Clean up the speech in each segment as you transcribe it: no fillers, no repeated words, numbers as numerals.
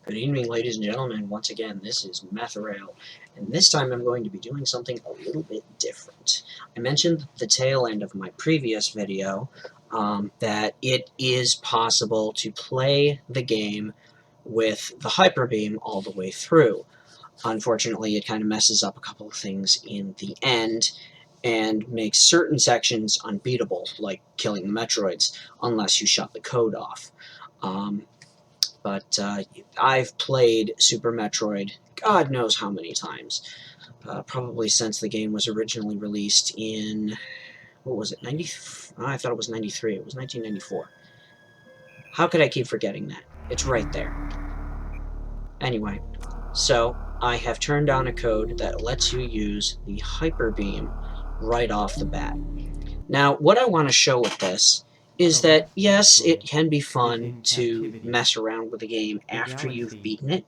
Good evening, ladies and gentlemen. Once again, this is Methrail, and this time I'm going to be doing something a little bit different. I mentioned at the tail end of my previous video that it is possible to play the game with the hyperbeam all the way through. Unfortunately, it kind of messes up a couple of things in the end and makes certain sections unbeatable, like killing the Metroids, unless you shut the code off. But I've played Super Metroid God knows how many times. Probably since the game was originally released in, what was it, 90? I thought it was 93. It was 1994. How could I keep forgetting that? It's right there. Anyway, so I have turned on a code that lets you use the hyperbeam right off the bat. Now, what I want to show with this is that, yes, it can be fun to mess around with the game after you've beaten it,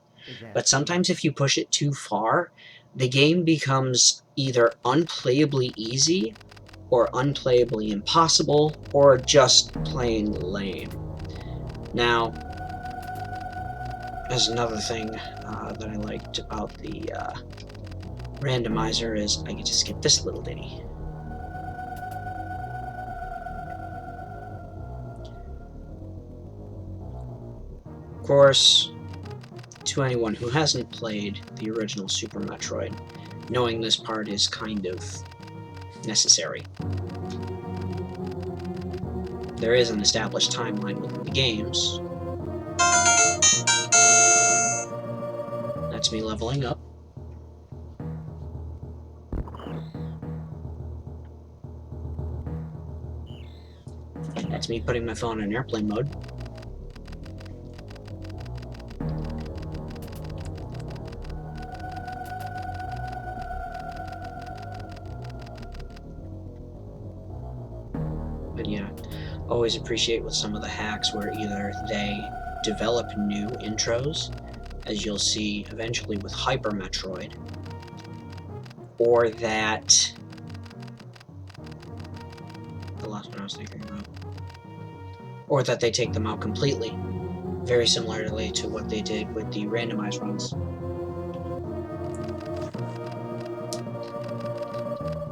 but sometimes if you push it too far, the game becomes either unplayably easy, or unplayably impossible, or just plain lame. Now, there's another thing that I liked about the randomizer is I get to skip this little ditty. Of course, to anyone who hasn't played the original Super Metroid, knowing this part is kind of necessary. There is an established timeline within the games. That's me leveling up. That's me putting my phone in airplane mode. But yeah, always appreciate with some of the hacks where either they develop new intros, as you'll see eventually with Hyper Metroid, or that... I lost what I was thinking about. Or that they take them out completely, very similarly to what they did with the randomized runs.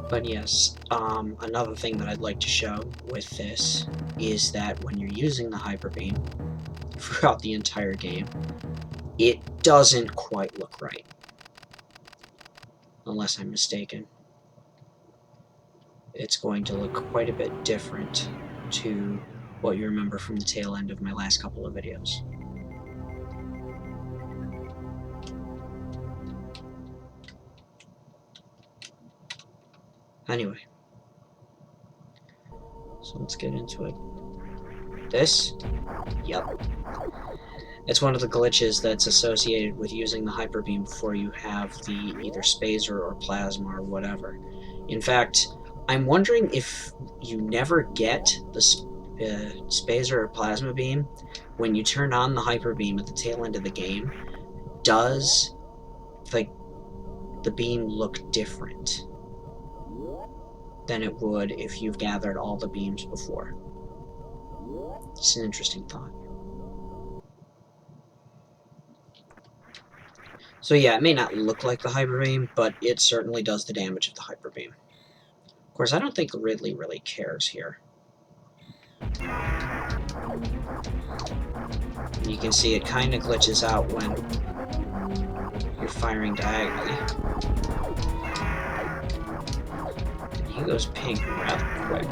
But yes, another thing that I'd like to show with this is that when you're using the hyperbeam throughout the entire game, it doesn't quite look right. Unless I'm mistaken. It's going to look quite a bit different to what you remember from the tail end of my last couple of videos. Anyway, so let's get into it. This? Yep. It's one of the glitches that's associated with using the hyperbeam before you have the either spazer or plasma or whatever. In fact, I'm wondering if you never get the spazer or plasma beam when you turn on the hyperbeam at the tail end of the game. Does the beam look different than it would if you've gathered all the beams before? It's an interesting thought. So yeah, it may not look like the hyperbeam, but it certainly does the damage of the hyperbeam. Of course, I don't think Ridley really cares here. You can see it kind of glitches out when you're firing diagonally. He goes pink rather quick.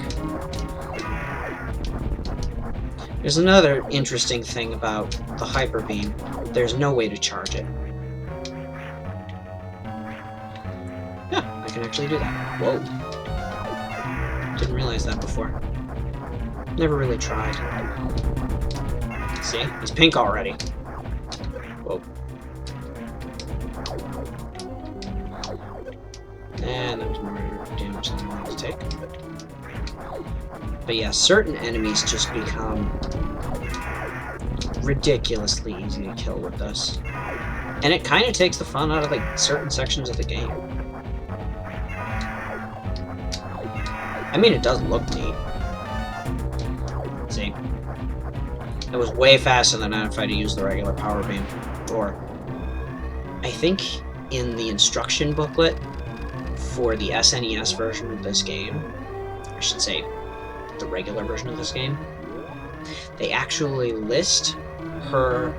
There's another interesting thing about the hyperbeam. There's no way to charge it. Yeah, I can actually do that. Whoa. Didn't realize that before. Never really tried. See? He's pink already. Whoa. And that was more damage than I wanted to take. But yeah, certain enemies just become ridiculously easy to kill with this. And it kind of takes the fun out of like certain sections of the game. I mean, it does look neat. See? It was way faster than that if I'd used the regular power beam. Or, I think in the instruction booklet for the SNES version of this game, I should say the regular version of this game, they actually list her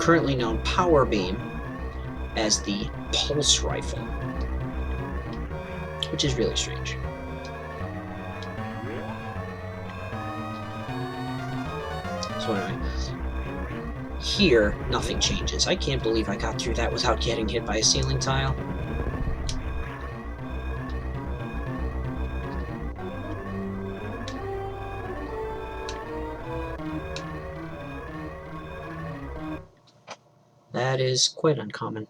currently known power beam as the pulse rifle, which is really strange. So anyway, here, nothing changes. I can't believe I got through that without getting hit by a ceiling tile. That is quite uncommon.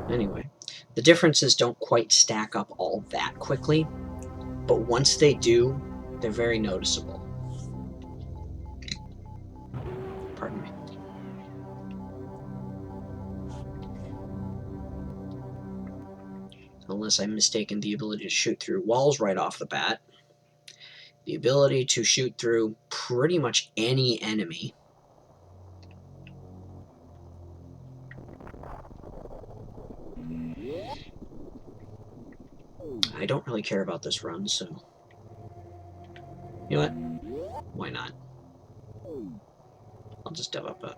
Anyway, the differences don't quite stack up all that quickly, but once they do, they're very noticeable. Pardon me. Unless I'm mistaken, the ability to shoot through walls right off the bat, the ability to shoot through pretty much any enemy, I don't really care about this run, so you know what? Why not? I'll just dev up a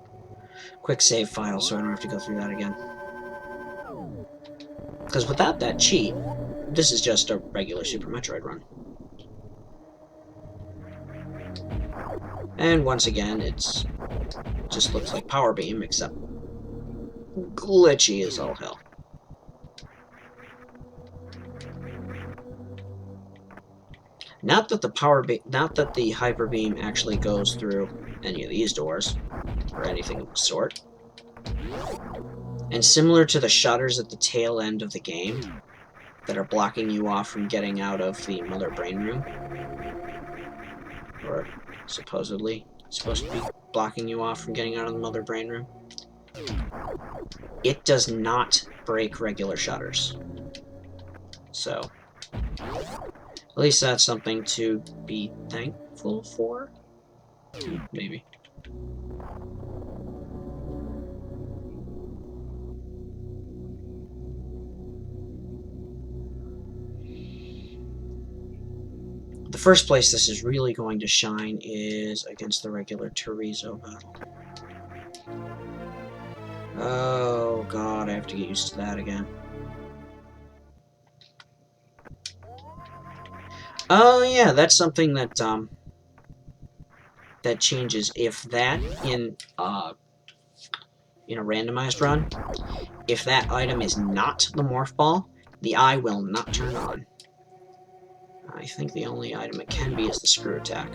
quick save file so I don't have to go through that again. Because without that cheat, this is just a regular Super Metroid run. And once again, it just looks like Power Beam, except glitchy as all hell. Not that the hyper beam actually goes through any of these doors or anything of the sort. And similar to the shutters at the tail end of the game that are blocking you off from getting out of the Mother Brain Room, or supposedly supposed to be blocking you off from getting out of the Mother Brain Room, it does not break regular shutters. So, at least that's something to be thankful for? Maybe. The first place this is really going to shine is against the regular Torizo battle. Oh god, I have to get used to that again. Oh yeah, that's something that that changes. If that in a randomized run, if that item is not the morph ball, the eye will not turn on. I think the only item it can be is the screw attack.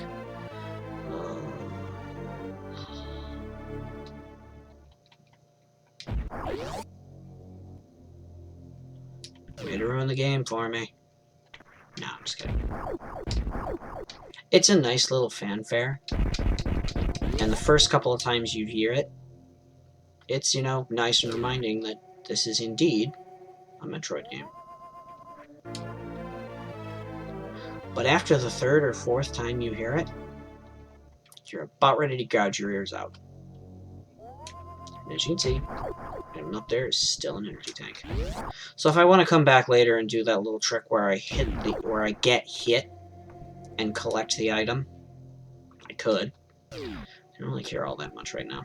Way to ruin the game for me. No, I'm just kidding. It's a nice little fanfare, and the first couple of times you hear it, it's, nice and reminding that this is indeed a Metroid game. But after the third or fourth time you hear it, you're about ready to gouge your ears out. And as you can see, and up there is still an energy tank. So if I want to come back later and do that little trick where I get hit and collect the item, I could. I don't really care all that much right now.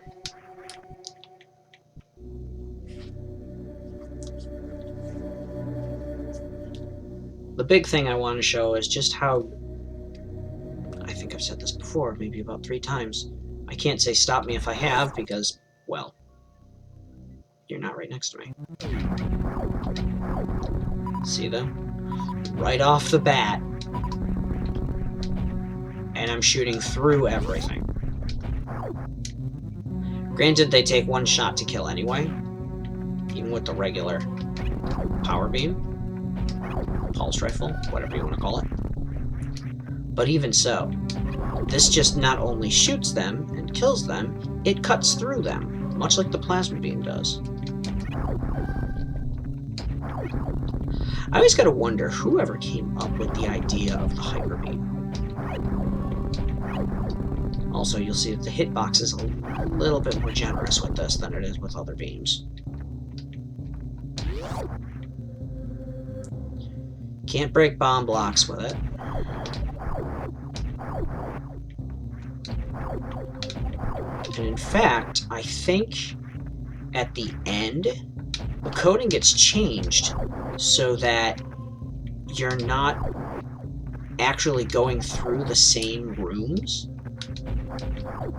The big thing I want to show is just how, I think I've said this before, maybe about 3 times. I can't say stop me if I have, because, well, you're not right next to me. See them? Right off the bat. And I'm shooting through everything. Granted, they take 1 shot to kill anyway, even with the regular power beam, pulse rifle, whatever you want to call it. But even so, this just not only shoots them and kills them, it cuts through them, much like the plasma beam does. I always gotta wonder whoever came up with the idea of the hyperbeam. Also, you'll see that the hitbox is a little bit more generous with this than it is with other beams. Can't break bomb blocks with it. And in fact, I think at the end, the coding gets changed so that you're not actually going through the same rooms.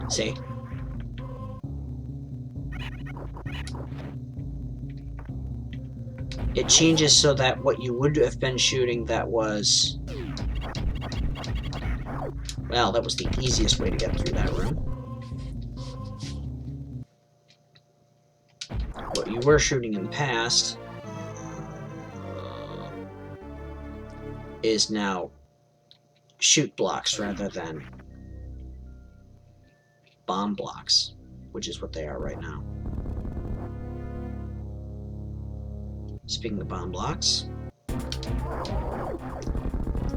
See? It changes so that what you would have been shooting that was... Well, that was the easiest way to get through that room. What you were shooting in the past is now shoot blocks rather than bomb blocks, which is what they are right now. Speaking of bomb blocks,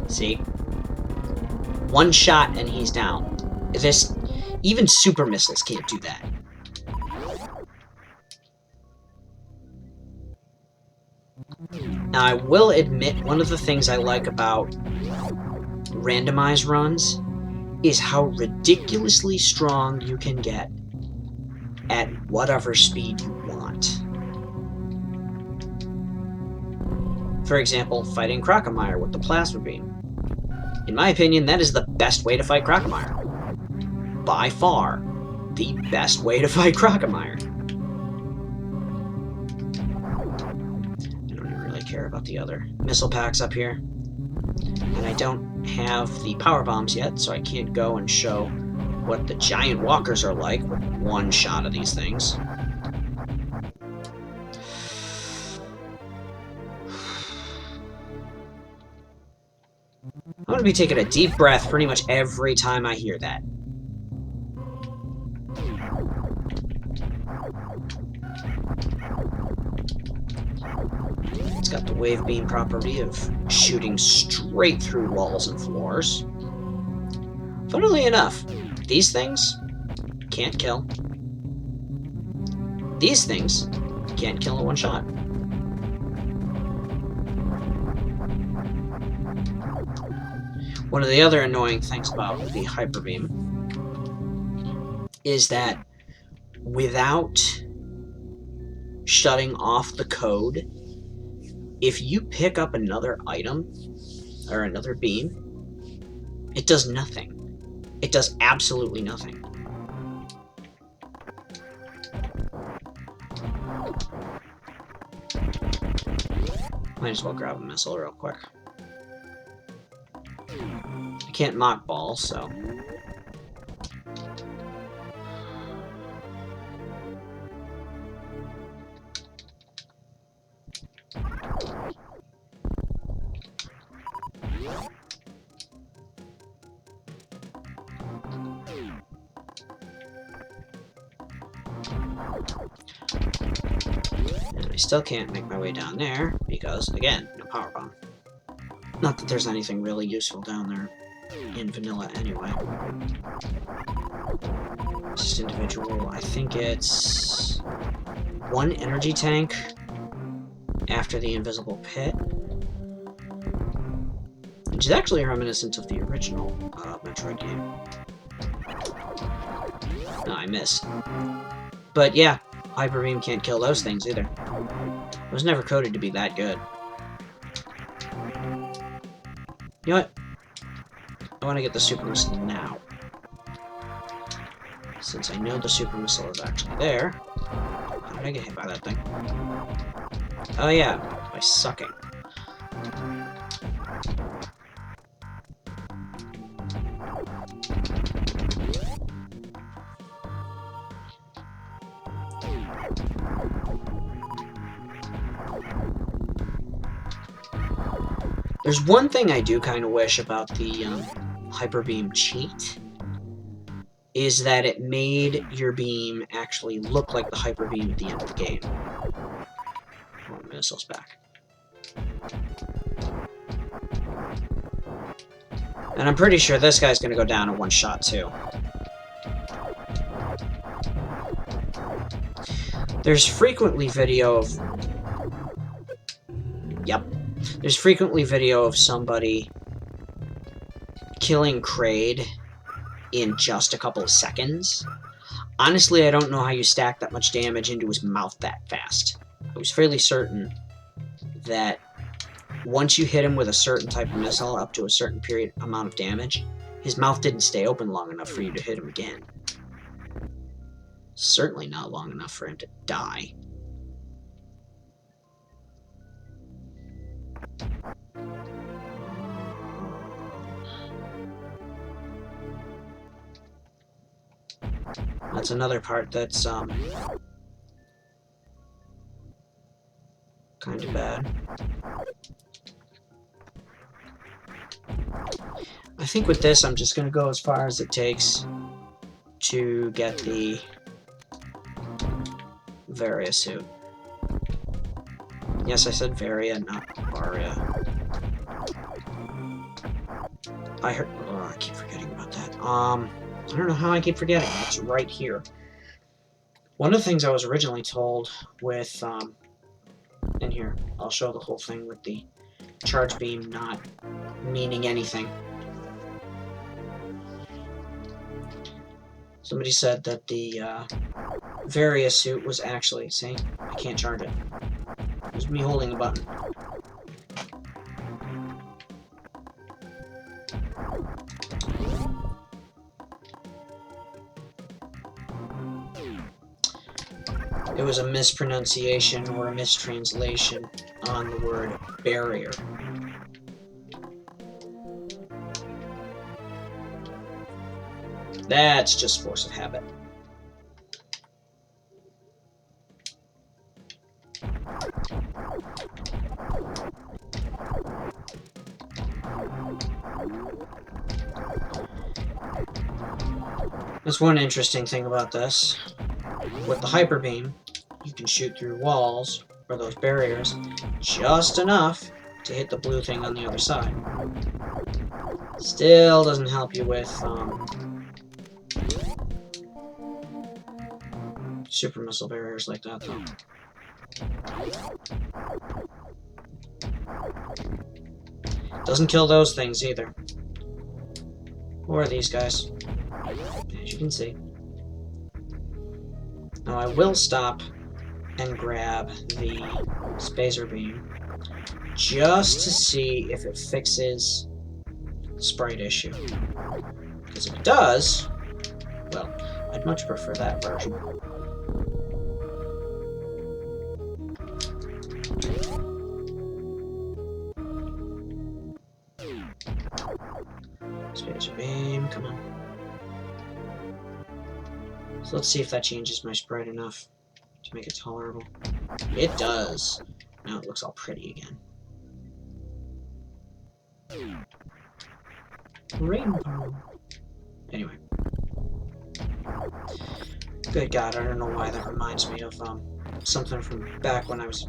see? One shot and he's down. Even super missiles can't do that. Now, I will admit, one of the things I like about randomized runs is how ridiculously strong you can get at whatever speed you want. For example, fighting Crocomire with the plasma beam. In my opinion, that is the best way to fight Crocomire. By far, the best way to fight Crocomire. I don't really care about the other missile packs up here. And I don't have the power bombs yet, so I can't go and show what the giant walkers are like with one shot of these things. I'm going to be taking a deep breath pretty much every time I hear that. It's got the wave beam property of shooting straight through walls and floors. Funnily enough, these things can't kill. These things can't kill in one shot. One of the other annoying things about the hyperbeam is that without shutting off the code, if you pick up another item or another beam, it does nothing. It does absolutely nothing. Might as well grab a missile real quick. I can't mock ball, so... And I still can't make my way down there, because, again, no power bomb. Not that there's anything really useful down there in vanilla anyway. Just individual, I think it's... one energy tank after the invisible pit. Which is actually reminiscent of the original Metroid game. No, I missed. But yeah, hyperbeam can't kill those things either. It was never coded to be that good. You know what? I want to get the super missile now. Since I know the super missile is actually there. How did I get hit by that thing? Oh yeah, by sucking. There's one thing I do kind of wish about the hyperbeam cheat, is that it made your beam actually look like the hyperbeam at the end of the game. Oh, missile's back. And I'm pretty sure this guy's gonna go down in one shot, too. There's frequently video of... Yep. There's frequently video of somebody killing Kraid in just a couple of seconds. Honestly, I don't know how you stack that much damage into his mouth that fast. I was fairly certain that once you hit him with a certain type of missile up to a certain amount of damage, his mouth didn't stay open long enough for you to hit him again. Certainly not long enough for him to die. That's another part that's, kind of bad. I think with this, I'm just gonna go as far as it takes to get the Varia suit. Yes, I said Varia, not Varia. I heard... Oh, I keep forgetting about that. I don't know how I keep forgetting. It's right here. One of the things I was originally told with, in here, I'll show the whole thing with the charge beam not meaning anything. Somebody said that the Varia suit was actually... See? I can't charge it. It was me holding the button. It was a mispronunciation or a mistranslation on the word barrier. That's just force of habit. There's one interesting thing about this. With the hyperbeam, you can shoot through walls, or those barriers, just enough to hit the blue thing on the other side. Still doesn't help you with, super missile barriers like that, though. Doesn't kill those things, either. Or these guys, as you can see. Now I will stop and grab the spacer beam just to see if it fixes the sprite issue. Because if it does, well, I'd much prefer that version. Spacer beam, come on. So let's see if that changes my sprite enough to make it tolerable. It does. Now it looks all pretty again. Rainbow. Anyway. Good God, I don't know why that reminds me of something from back when I was,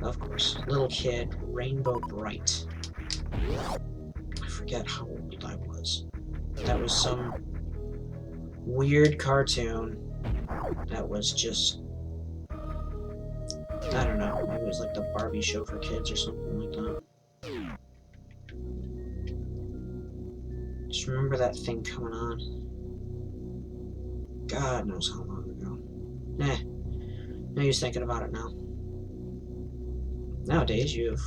of course, little kid, Rainbow Bright. I forget how old I was. That was some weird cartoon that was just, I don't know, maybe it was like the Barbie show for kids or something like that. Just remember that thing coming on. God knows how long ago. No use thinking about it now. Nowadays you have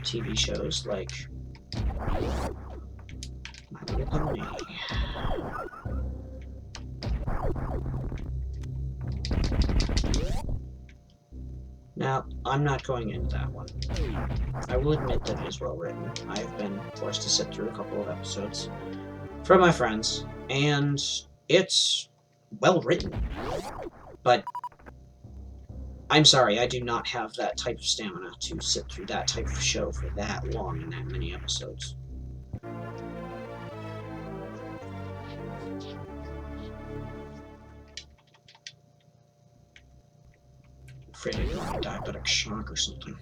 TV shows like My Little Pony. Now, I'm not going into that one. I will admit that it is well written. I have been forced to sit through a couple of episodes from my friends, and it's well written. But I'm sorry, I do not have that type of stamina to sit through that type of show for that long and that many episodes. I'm afraid I got a diabetic shock or something.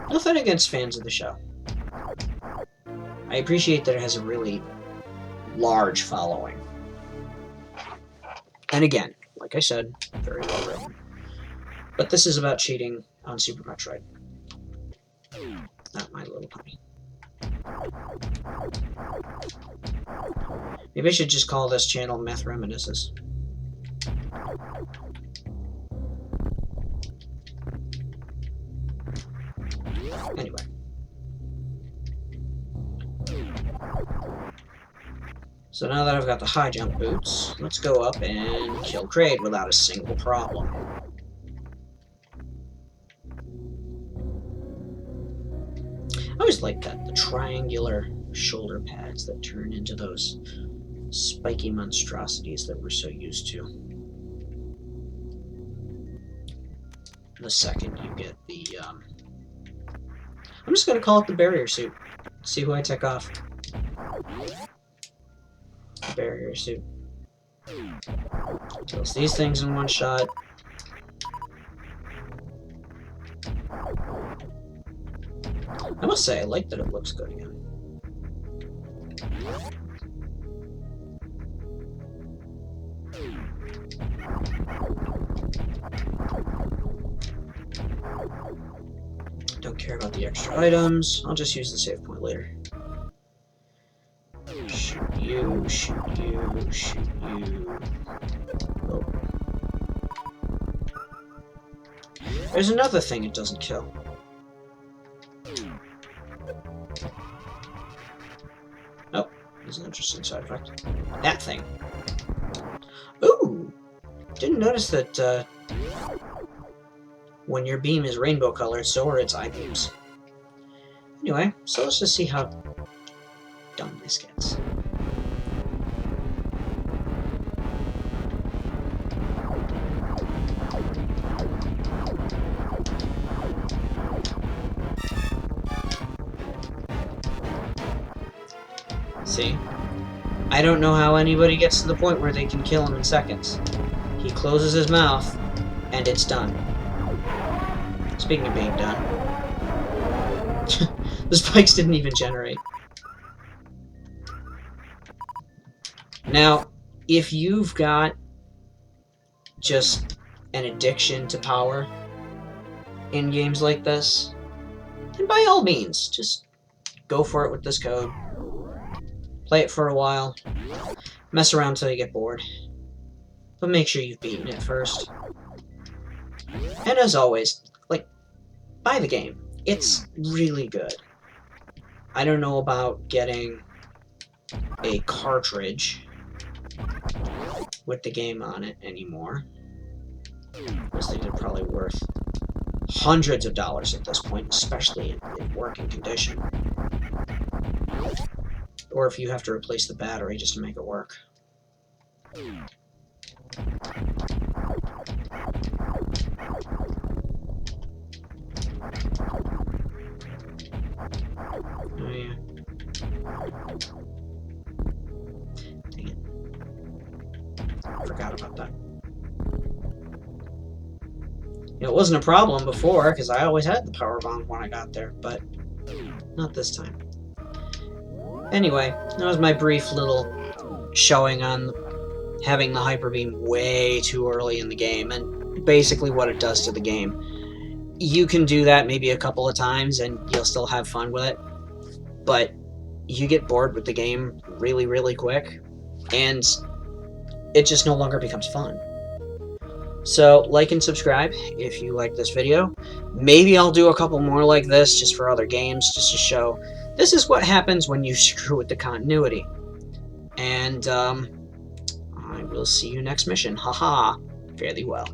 Nothing against fans of the show. I appreciate that it has a really large following. And again, like I said, very well written. But this is about cheating on Super Metroid. Not My Little Pony. Maybe I should just call this channel Meth Reminiscences. Anyway. So now that I've got the high jump boots, let's go up and kill Kraid without a single problem. I always liked that, the triangular shoulder pads that turn into those spiky monstrosities that we're so used to. The second you get the, I'm just going to call it the barrier suit. See who I take off. Barrier suit. Kills these things in one shot. I must say, I like that it looks good again. Don't care about the extra items. I'll just use the save point later. Shoot you, shoot you, shoot you. Oh. There's another thing it doesn't kill. Oh, there's an interesting side effect. That thing. Ooh! Didn't notice that when your beam is rainbow colored, so are its eye beams. Anyway, so let's just see how dumb this gets. See? I don't know how anybody gets to the point where they can kill him in seconds. He closes his mouth, and it's done. Speaking of being done, the spikes didn't even generate. Now, if you've got just an addiction to power in games like this, then by all means, just go for it with this code. Play it for a while. Mess around until you get bored. But make sure you've beaten it first. And as always, buy the game. It's really good. I don't know about getting a cartridge with the game on it anymore. Those things are probably worth hundreds of dollars at this point, especially in working condition. Or if you have to replace the battery just to make it work. Oh yeah. Dang it. Forgot about that. It wasn't a problem before, because I always had the power bomb when I got there, but not this time. Anyway, that was my brief little showing on having the hyperbeam way too early in the game, and basically what it does to the game. You can do that maybe a couple of times, and you'll still have fun with it, but you get bored with the game really, really quick, and it just no longer becomes fun. So, like and subscribe if you like this video. Maybe I'll do a couple more like this just for other games, just to show this is what happens when you screw with the continuity. And, I will see you next mission. Haha. Fare thee well.